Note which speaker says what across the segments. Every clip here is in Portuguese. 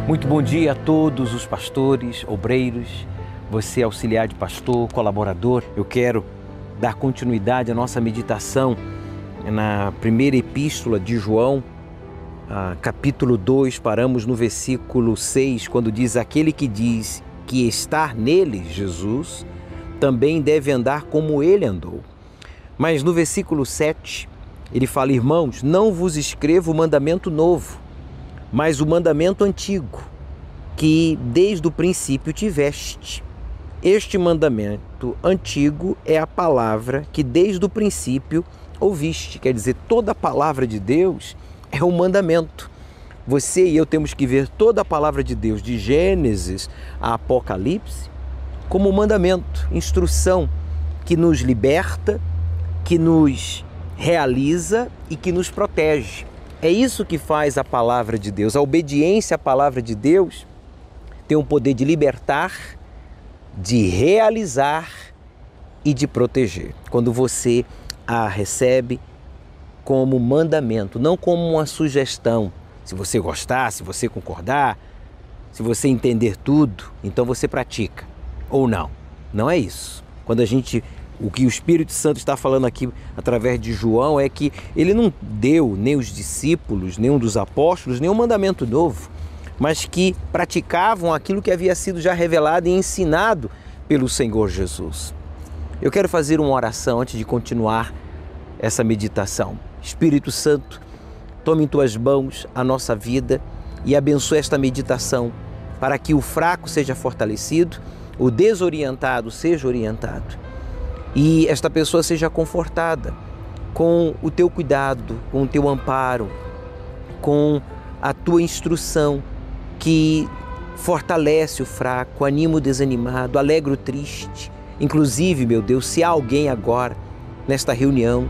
Speaker 1: Muito bom dia a todos os pastores, obreiros, você auxiliar de pastor, colaborador. Eu quero dar continuidade à nossa meditação na primeira epístola de João, capítulo 2, paramos no versículo 6, quando diz: aquele que diz que estar nele, Jesus, também deve andar como ele andou. Mas no versículo 7, ele fala: irmãos, não vos escrevo mandamento novo, mas o mandamento antigo, que desde o princípio tiveste. Este mandamento antigo é a palavra que desde o princípio ouviste. Quer dizer, toda a palavra de Deus é um mandamento. Você e eu temos que ver toda a palavra de Deus, de Gênesis a Apocalipse, como um mandamento, instrução que nos liberta, que nos realiza e que nos protege. É isso que faz a palavra de Deus. A obediência à palavra de Deus tem o poder de libertar, de realizar e de proteger. Quando você a recebe como mandamento, não como uma sugestão. Se você gostar, se você concordar, se você entender tudo, então você pratica. Ou não. Não é isso. O que o Espírito Santo está falando aqui através de João é que ele não deu nem os discípulos, nenhum dos apóstolos, nenhum mandamento novo, mas que praticavam aquilo que havia sido já revelado e ensinado pelo Senhor Jesus. Eu quero fazer uma oração antes de continuar essa meditação. Espírito Santo, tome em tuas mãos a nossa vida e abençoe esta meditação para que o fraco seja fortalecido, o desorientado seja orientado. E esta pessoa seja confortada com o teu cuidado, com o teu amparo, com a tua instrução que fortalece o fraco, anima o desanimado, alegra o triste. Inclusive, meu Deus, se há alguém agora nesta reunião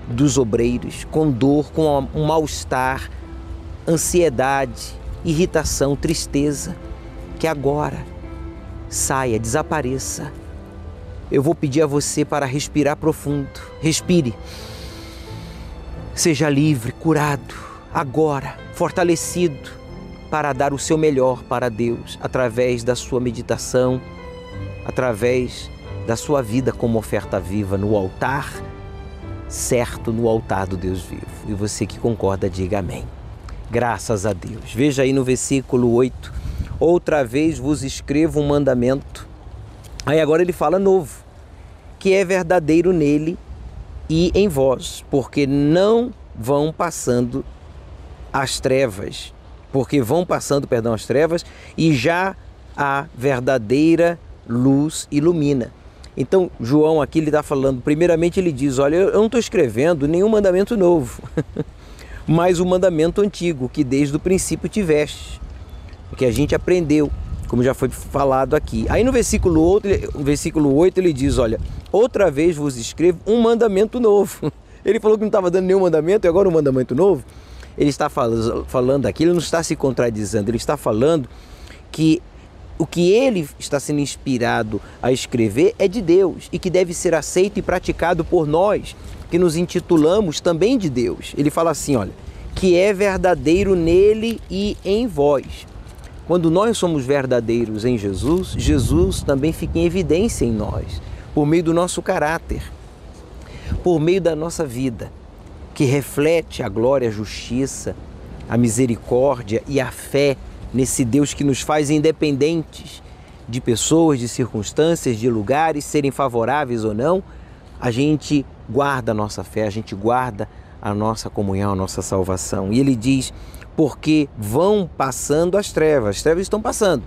Speaker 1: dos obreiros com dor, com um mal-estar, ansiedade, irritação, tristeza, que agora saia, desapareça. Eu vou pedir a você para respirar profundo. Respire. Seja livre, curado, agora, fortalecido para dar o seu melhor para Deus, através da sua meditação, através da sua vida como oferta viva no altar certo, no altar do Deus vivo. E você que concorda, diga amém. Graças a Deus. Veja aí no versículo 8. Outra vez vos escrevo um mandamento. Aí agora ele fala novo, que é verdadeiro nele e em vós, porque não vão passando as trevas, as trevas e já a verdadeira luz ilumina. Então João aqui ele está falando, primeiramente ele diz, olha, eu não estou escrevendo nenhum mandamento novo, mas o mandamento antigo, que desde o princípio tiveste, que a gente aprendeu, como já foi falado aqui. Aí no versículo 8 ele diz, olha, outra vez vos escrevo um mandamento novo. Ele falou que não estava dando nenhum mandamento e agora um mandamento novo. Ele está falando aqui, ele não está se contradizendo, ele está falando que o que ele está sendo inspirado a escrever é de Deus e que deve ser aceito e praticado por nós, que nos intitulamos também de Deus. Ele fala assim, olha, que é verdadeiro nele e em vós. Quando nós somos verdadeiros em Jesus, Jesus também fica em evidência em nós, por meio do nosso caráter, por meio da nossa vida, que reflete a glória, a justiça, a misericórdia e a fé nesse Deus que nos faz independentes de pessoas, de circunstâncias, de lugares, serem favoráveis ou não. A gente guarda a nossa fé, a gente guarda a nossa comunhão, a nossa salvação. E ele diz, porque vão passando as trevas estão passando,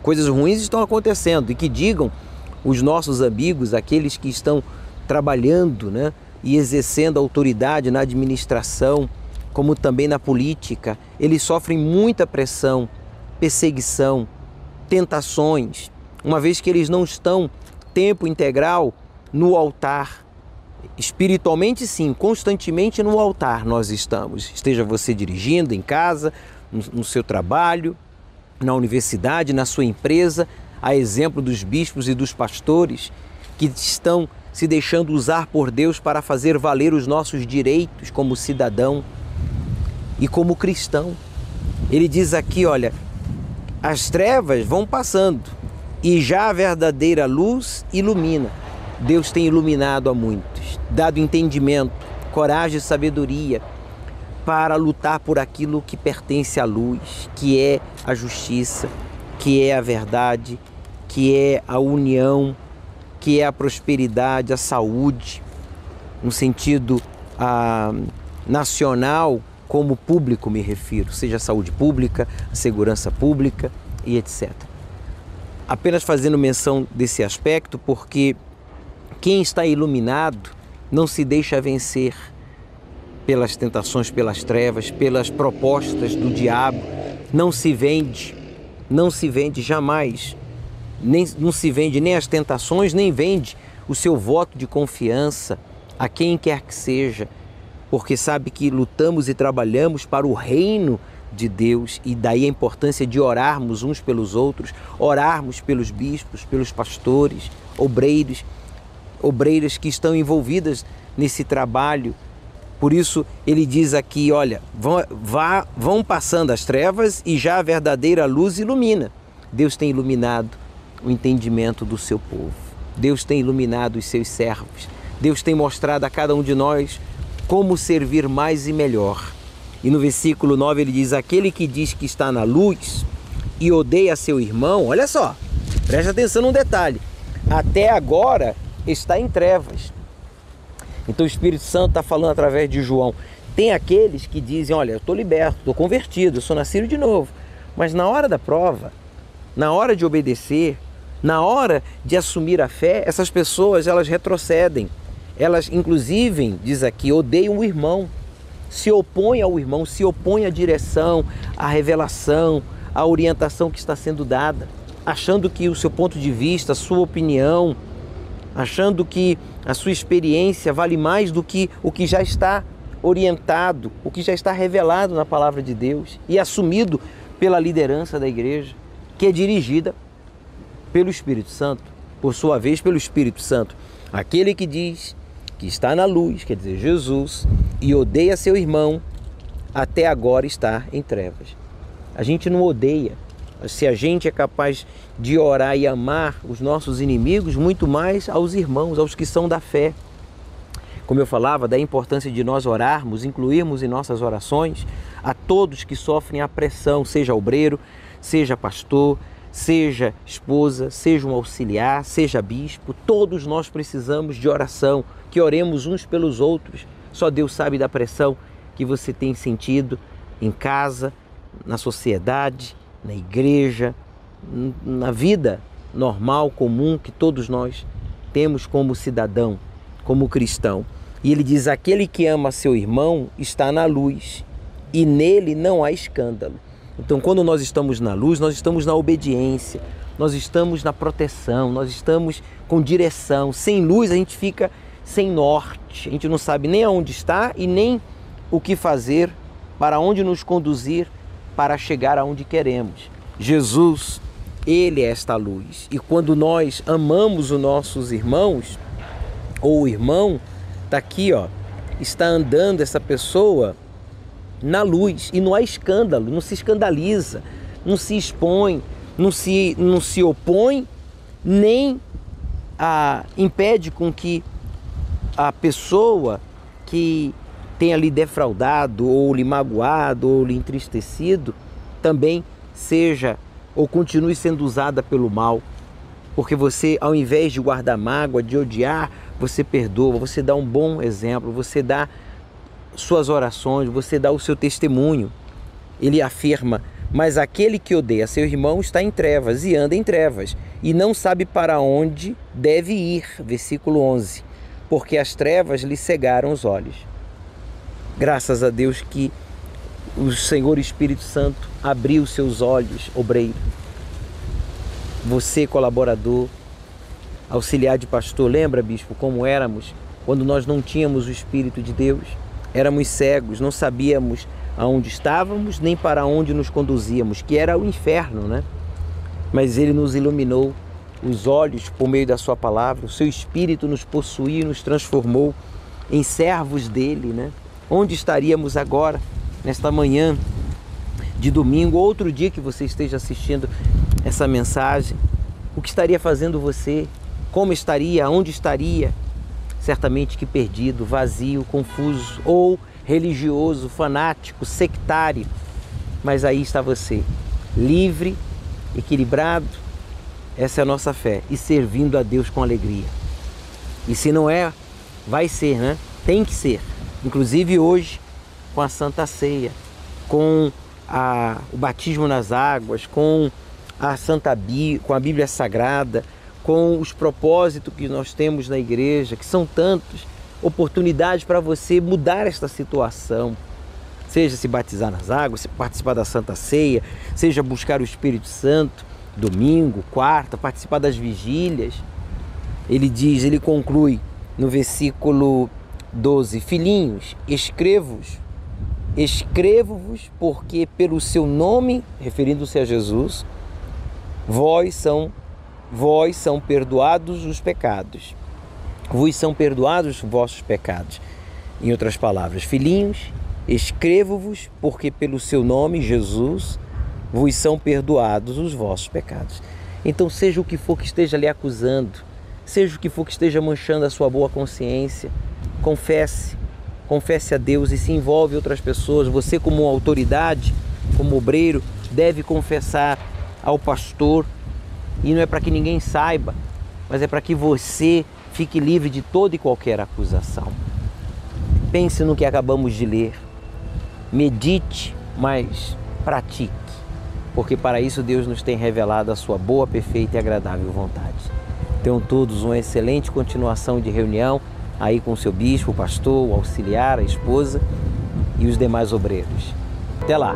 Speaker 1: coisas ruins estão acontecendo, e que digam os nossos amigos, aqueles que estão trabalhando, né, e exercendo autoridade na administração, como também na política, eles sofrem muita pressão, perseguição, tentações, uma vez que eles não estão tempo integral no altar. Espiritualmente sim, constantemente no altar nós estamos. Esteja você dirigindo em casa, no seu trabalho, na universidade, na sua empresa, a exemplo dos bispos e dos pastores que estão se deixando usar por Deus para fazer valer os nossos direitos como cidadão e como cristão. Ele diz aqui, olha, As trevas vão passando e já a verdadeira luz ilumina. Deus tem iluminado a muitos, dado entendimento, coragem e sabedoria para lutar por aquilo que pertence à luz, que é a justiça, que é a verdade, que é a união, que é a prosperidade, a saúde, no sentido nacional, como público me refiro, seja a saúde pública, a segurança pública e etc. Apenas fazendo menção desse aspecto, porque quem está iluminado não se deixa vencer pelas tentações, pelas trevas, pelas propostas do diabo, não se vende jamais, não se vende nem as tentações, nem vende o seu voto de confiança a quem quer que seja, porque sabe que lutamos e trabalhamos para o reino de Deus, e daí a importância de orarmos uns pelos outros, orarmos pelos bispos, pelos pastores, obreiras que estão envolvidas nesse trabalho. Por isso ele diz aqui, olha, vão passando as trevas e já a verdadeira luz ilumina. Deus tem iluminado o entendimento do seu povo. Deus tem iluminado os seus servos. Deus tem mostrado a cada um de nós como servir mais e melhor. E no versículo 9 ele diz, aquele que diz que está na luz e odeia seu irmão, olha só, preste atenção num detalhe, até agora está em trevas. Então o Espírito Santo está falando através de João. Tem aqueles que dizem, olha, eu estou liberto, estou convertido, eu sou nascido de novo. Mas na hora da prova, na hora de obedecer, na hora de assumir a fé, essas pessoas, elas retrocedem. Elas, inclusive, diz aqui, odeiam o irmão, se opõem ao irmão, se opõem à direção, à revelação, à orientação que está sendo dada, achando que o seu ponto de vista, a sua opinião, achando que a sua experiência vale mais do que o que já está orientado, o que já está revelado na palavra de Deus e assumido pela liderança da igreja, que é dirigida pelo Espírito Santo, por sua vez pelo Espírito Santo. Aquele que diz que está na luz, quer dizer, Jesus, e odeia seu irmão, até agora está em trevas. A gente não odeia. Se a gente é capaz de orar e amar os nossos inimigos, muito mais aos irmãos, aos que são da fé. Como eu falava, da importância de nós orarmos, incluirmos em nossas orações a todos que sofrem a pressão, seja obreiro, seja pastor, seja esposa, seja um auxiliar, seja bispo. Todos nós precisamos de oração, que oremos uns pelos outros. Só Deus sabe da pressão que você tem sentido em casa, na sociedade, na igreja, na vida normal, comum, que todos nós temos como cidadão, como cristão. E ele diz, aquele que ama seu irmão está na luz e nele não há escândalo. Então, quando nós estamos na luz, nós estamos na obediência, nós estamos na proteção, nós estamos com direção. Sem luz, a gente fica sem norte, a gente não sabe nem aonde está e nem o que fazer, para onde nos conduzir, para chegar aonde queremos. Jesus, Ele é esta luz. E quando nós amamos os nossos irmãos, ou o irmão, está aqui, ó, está andando essa pessoa na luz e não há escândalo, não se escandaliza, não se expõe, não se opõe, nem impede com que a pessoa que tenha lhe defraudado, ou lhe magoado, ou lhe entristecido, também seja ou continue sendo usada pelo mal. Porque você, ao invés de guardar mágoa, de odiar, você perdoa, você dá um bom exemplo, você dá suas orações, você dá o seu testemunho. Ele afirma, mas aquele que odeia seu irmão está em trevas e anda em trevas e não sabe para onde deve ir. Versículo 11, porque as trevas lhe cegaram os olhos. Graças a Deus que o Senhor Espírito Santo abriu seus olhos, obreiro. Você, colaborador, auxiliar de pastor, lembra, bispo, como éramos quando nós não tínhamos o Espírito de Deus? Éramos cegos, não sabíamos aonde estávamos, nem para onde nos conduzíamos, que era o inferno, né? Mas Ele nos iluminou os olhos por meio da sua palavra, o seu Espírito nos possuiu e nos transformou em servos dele, né? Onde estaríamos agora, nesta manhã, de domingo, outro dia que você esteja assistindo essa mensagem, o que estaria fazendo você? Como estaria? Onde estaria? Certamente que perdido, vazio, confuso, ou religioso, fanático, sectário. Mas aí está você, livre, equilibrado. Essa é a nossa fé, e servindo a Deus com alegria. E se não é, vai ser, né? Tem que ser. Inclusive hoje, com a Santa Ceia, com o batismo nas águas, com com a Bíblia Sagrada, com os propósitos que nós temos na igreja, que são tantos, oportunidades para você mudar esta situação. Seja se batizar nas águas, se participar da Santa Ceia, seja buscar o Espírito Santo, domingo, quarta, participar das vigílias. Ele conclui no versículo 12: Filhinhos, escrevo-vos porque pelo seu nome, referindo-se a Jesus, vós são perdoados os pecados. Vos são perdoados os vossos pecados. Em outras palavras, filhinhos, escrevo-vos porque pelo seu nome, Jesus, vos são perdoados os vossos pecados. Então, seja o que for que esteja lhe acusando, seja o que for que esteja manchando a sua boa consciência, confesse a Deus e se envolve outras pessoas. Você, como autoridade, como obreiro, deve confessar ao pastor, e não é para que ninguém saiba, mas é para que você fique livre de toda e qualquer acusação. Pense no que acabamos de ler, medite, mas pratique, porque para isso Deus nos tem revelado a sua boa, perfeita e agradável vontade. Tenham todos uma excelente continuação de reunião aí com o seu bispo, o pastor, o auxiliar, a esposa e os demais obreiros. Até lá!